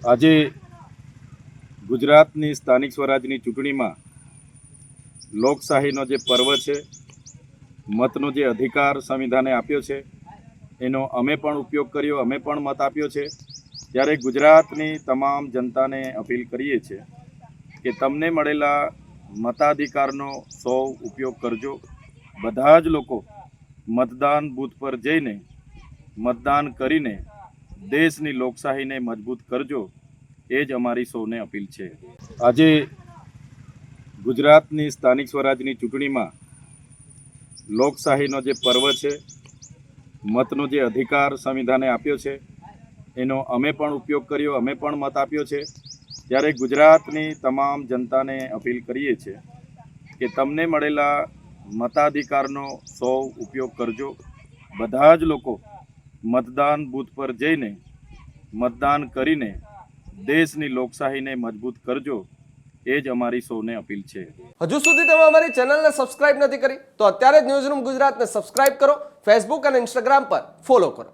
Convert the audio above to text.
આજે ગુજરાતની સ્થાનિક સ્વરાજની ચૂંટણીમાં લોકશાહીનો જે પર્વ છે, મતનો જે અધિકાર સંવિધાને આપ્યો છે, એનો અમે પણ ઉપયોગ કર્યો, અમે પણ મત આપ્યો છે. ત્યારે ગુજરાતની તમામ જનતાને અપીલ કરીએ છીએ કે તમને મળેલા મતાધિકારનો સૌ ઉપયોગ કરજો. બધા જ લોકો મતદાન બૂથ પર જઈને મતદાન કરીને દેશની લોકશાહીને મજબૂત કરજો. એ જ અમારી સૌને અપીલ છે. આજે ગુજરાતની સ્થાનિક સ્વરાજની ચૂંટણીમાં લોકશાહીનો જે પર્વ છે, મતનો જે અધિકાર સંવિધાને આપ્યો છે, એનો અમે પણ ઉપયોગ કર્યો, અમે પણ મત આપ્યો છે. ત્યારે ગુજરાતની તમામ જનતાને અપીલ કરીએ છીએ કે તમને મળેલા મતાધિકારનો સૌ ઉપયોગ કરજો. બધા જ લોકો મતદાન બૂથ પર જઈને મતદાન કરીને દેશની લોકશાહીને મજબૂત કરજો. એ જ અમારી સૌને અપીલ છે. હજુ સુધી તમે અમારી ચેનલને સબસ્ક્રાઇબ નથી કરી તો અત્યારે જ ન્યૂઝરૂમ ગુજરાતને સબસ્ક્રાઇબ કરો, ફેસબુક અને ઇન્સ્ટાગ્રામ પર ફોલો કરો.